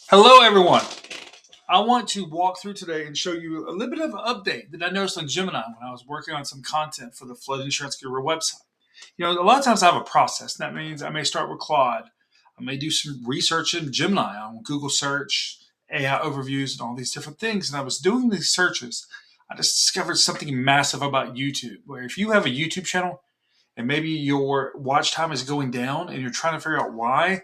Hello, everyone. I want to walk through today and show you a little bit of an update that I noticed on Gemini when I was working on some content for the Flood Insurance Guru website. A lot of times I have a process. That means I may start with Claude. I may do some research in Gemini on Google search, AI overviews, and all these different things. And I was doing these searches. I just discovered something massive about YouTube, where if you have a YouTube channel and maybe your watch time is going down and you're trying to figure out why,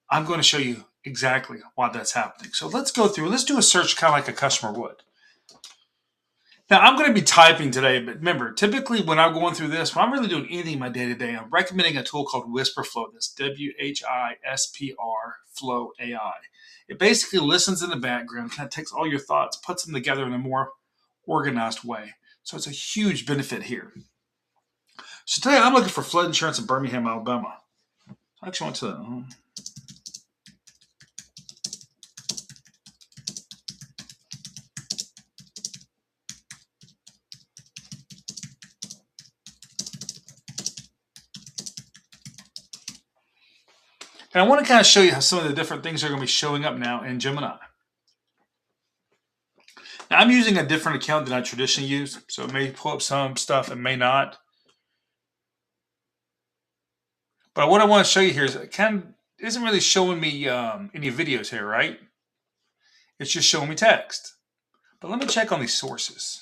I'm going to show you exactly why that's happening. So let's go through. Let's do a search kind of like a customer would. Now, I'm going to be typing today, but remember, typically when I'm going through this, when I'm really doing anything in my day-to-day, I'm recommending a tool called Whisper Flow. That's WHISPR Flow AI. It basically listens in the background, kind of takes all your thoughts, puts them together in a more organized way. So it's a huge benefit here. So today I'm looking for flood insurance in Birmingham, Alabama. I actually went to and I want to kind of show you how some of the different things are going to be showing up now in Gemini. Now, I'm using a different account than I traditionally use, so it may pull up some stuff, it may not. But what I want to show you here is it kind of isn't really showing me any videos here, right? It's just showing me text. But let me check on these sources.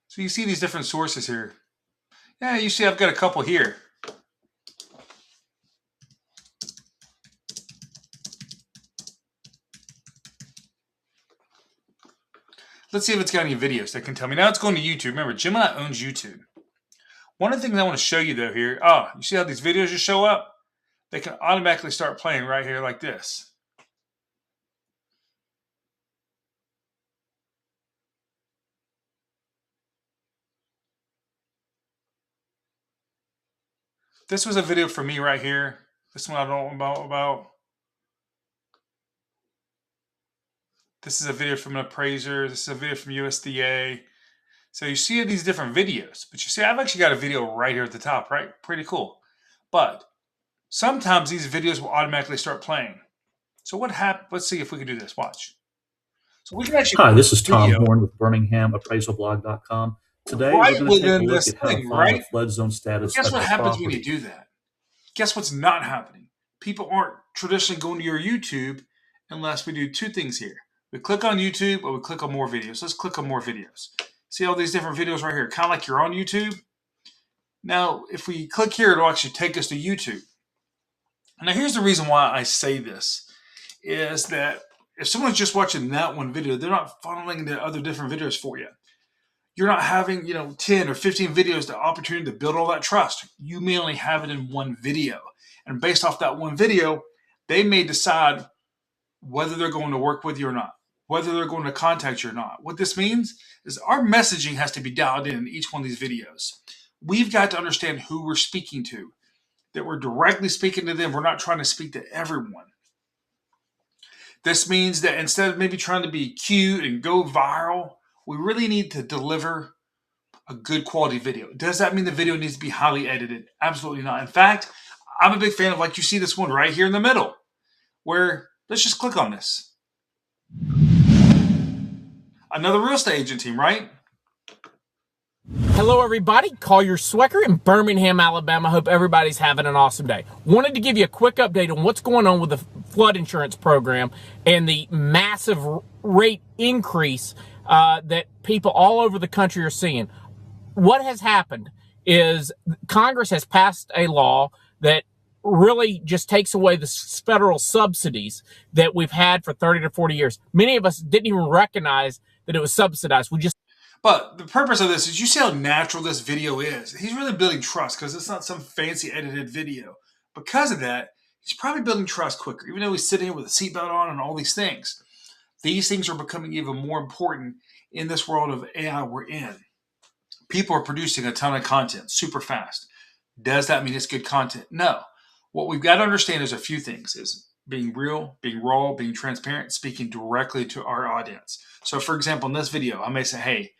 So you see these different sources here. Yeah, you see I've got a couple here. Let's see if it's got any videos that can tell me. Now it's going to YouTube. Remember, Gemini owns YouTube. One of the things I want to show you though here, you see how these videos just show up? They can automatically start playing right here like this. This was a video for me right here. This one I don't know about. This is a video from an appraiser. This is a video from USDA. So you see these different videos, but you see I've actually got a video right here at the top, right? Pretty cool. But sometimes these videos will automatically start playing. So what happened? Let's see if we can do this. Watch. So we can actually Hi, put this is a Tom video Horn with BirminghamAppraisalBlog.com. Today, we're right going to take a within look this at how to thing, find a right? flood zone But status guess of what a happens when you property. do that? Guess what's not happening? People aren't traditionally going to your YouTube unless we do two things here. We click on YouTube or we click on more videos. Let's click on more videos. See all these different videos right here, kind of like you're on YouTube. Now, if we click here, it'll actually take us to YouTube. Now, here's the reason why I say this, is that if someone's just watching that one video, they're not funneling the other different videos for you. You're not having, 10 or 15 videos, the opportunity to build all that trust. You may only have it in one video. And based off that one video, they may decide whether they're going to work with you or not, whether they're going to contact you or not. What this means is our messaging has to be dialed in each one of these videos. We've got to understand who we're speaking to, that we're directly speaking to them. We're not trying to speak to everyone. This means that instead of maybe trying to be cute and go viral, we really need to deliver a good quality video. Does that mean the video needs to be highly edited? Absolutely not. In fact, I'm a big fan of, like you see this one right here in the middle, where let's just click on this. Another real estate agent team, right? Hello, everybody. Collier Swecker in Birmingham, Alabama. Hope everybody's having an awesome day. Wanted to give you a quick update on what's going on with the flood insurance program and the massive rate increase that people all over the country are seeing. What has happened is Congress has passed a law that really just takes away the federal subsidies that we've had for 30 to 40 years. Many of us didn't even recognize that it was subsidized. But the purpose of this is you see how natural this video is. He's really building trust because it's not some fancy edited video. Because of that, he's probably building trust quicker, even though he's sitting here with a seatbelt on and all these things. These things are becoming even more important in this world of AI we're in. People are producing a ton of content super fast. Does that mean it's good content? No. What we've got to understand is a few things: is being real, being raw, being transparent, speaking directly to our audience. So for example, in this video, I may say, hey,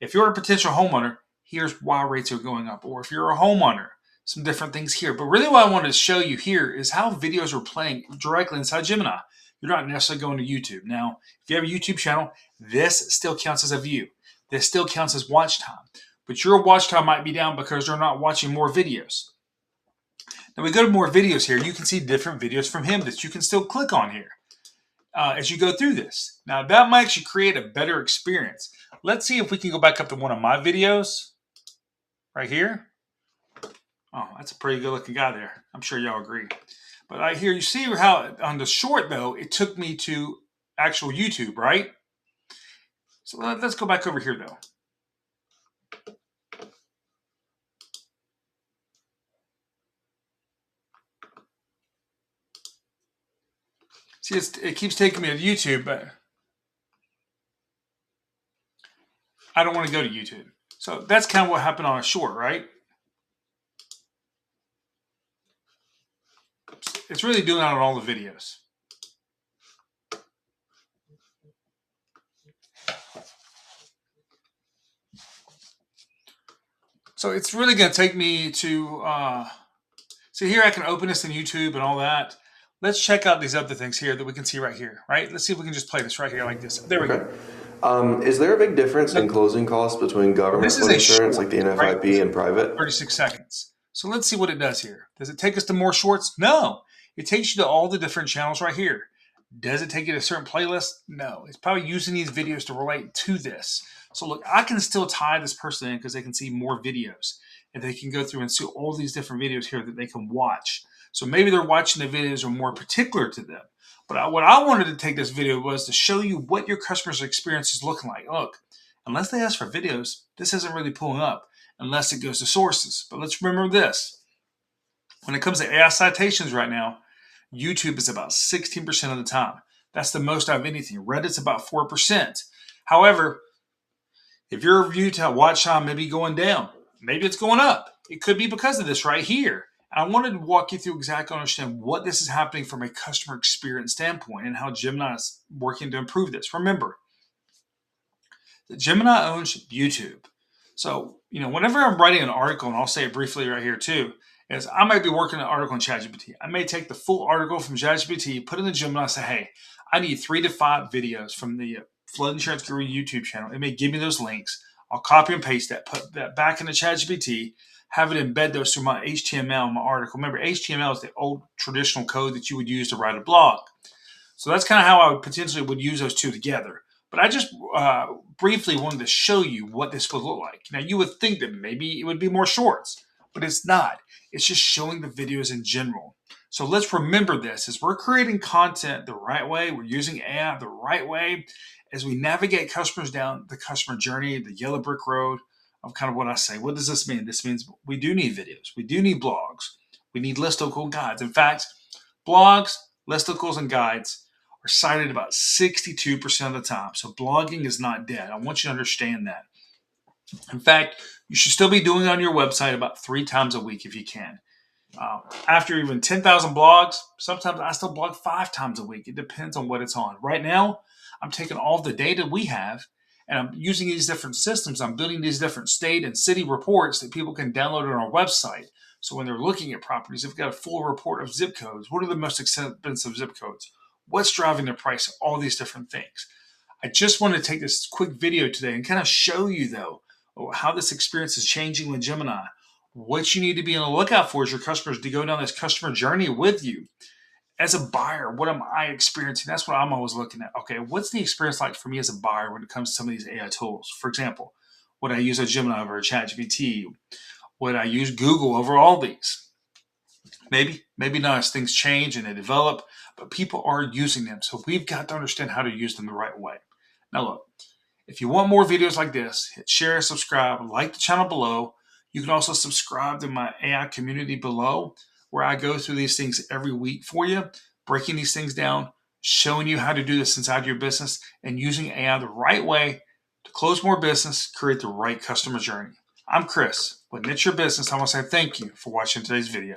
if you're a potential homeowner, here's why rates are going up. Or if you're a homeowner, some different things here. But really what I wanted to show you here is how videos are playing directly inside Gemini. You're not necessarily going to YouTube. Now, if you have a YouTube channel, this still counts as a view. This still counts as watch time. But your watch time might be down because they're not watching more videos. Now we go to more videos here. You can see different videos from him that you can still click on here as you go through this. Now that might actually create a better experience. Let's see if we can go back up to one of my videos right here. Oh, that's a pretty good looking guy there. I'm sure y'all agree. But right here, you see how on the short though, it took me to actual YouTube, right? So let's go back over here though. See, it keeps taking me to YouTube, but I don't want to go to YouTube. So that's kind of what happened on a short, right? It's really doing that on all the videos. So it's really going to take me to, see here I can open this in YouTube and all that. Let's check out these other things here that we can see right here, right? Let's see if we can just play this right here like this. There we go. Is there a big difference in closing costs between government flood insurance, like the NFIP, right? and private? 36 seconds. So let's see what it does here. Does it take us to more shorts? No. It takes you to all the different channels right here. Does it take you to a certain playlist? No. It's probably using these videos to relate to this. So look, I can still tie this person in because they can see more videos. And they can go through and see all these different videos here that they can watch. So maybe they're watching the videos are more particular to them. But what I wanted to take this video was to show you what your customer's experience is looking like. Look, unless they ask for videos, this isn't really pulling up unless it goes to sources. But let's remember this. When it comes to AI citations right now, YouTube is about 16% of the time. That's the most out of anything. Reddit's about 4%. However, if your view to watch time may be going down, maybe it's going up. It could be because of this right here. I wanted to walk you through exactly understand what this is happening from a customer experience standpoint and how Gemini is working to improve this. Remember, that Gemini owns YouTube. So, whenever I'm writing an article, and I'll say it briefly right here too, is I might be working an article in ChatGPT. I may take the full article from ChatGPT, put it in Gemini, and say, hey, I need 3 to 5 videos from the Flood Insurance Guru YouTube channel. It may give me those links. I'll copy and paste that, put that back into ChatGPT, have it embed those through my HTML in my article. Remember, HTML is the old traditional code that you would use to write a blog. So that's kind of how I would potentially use those two together. But I just briefly wanted to show you what this would look like. Now, you would think that maybe it would be more shorts, but it's not. It's just showing the videos in general. So let's remember this. As we're creating content the right way, we're using AI the right way, as we navigate customers down the customer journey, the yellow brick road of kind of what I say. What does this mean? This means we do need videos. We do need blogs. We need listicle guides. In fact, blogs, listicles, and guides are cited about 62% of the time. So blogging is not dead. I want you to understand that. In fact, you should still be doing it on your website about 3 times a week if you can. After even 10,000 blogs, sometimes I still blog 5 times a week. It depends on what it's on. Right now, I'm taking all the data we have and I'm using these different systems. I'm building these different state and city reports that people can download on our website. So when they're looking at properties, they've got a full report of zip codes. What are the most expensive zip codes? What's driving their price? All these different things. I just want to take this quick video today and kind of show you, though, how this experience is changing with Gemini. What you need to be on the lookout for is your customers to go down this customer journey with you. As a buyer, what am I experiencing? That's what I'm always looking at. Okay, what's the experience like for me as a buyer when it comes to some of these AI tools? For example, would I use a Gemini over a ChatGPT? Would I use Google over all these? Maybe not as things change and they develop, but people are using them. So we've got to understand how to use them the right way. Now look, if you want more videos like this, hit share, subscribe, like the channel below. You can also subscribe to my AI community below, where I go through these things every week for you, breaking these things down, showing you how to do this inside your business, and using AI the right way to close more business, create the right customer journey. I'm Chris with Niche Your Business. I want to say thank you for watching today's video.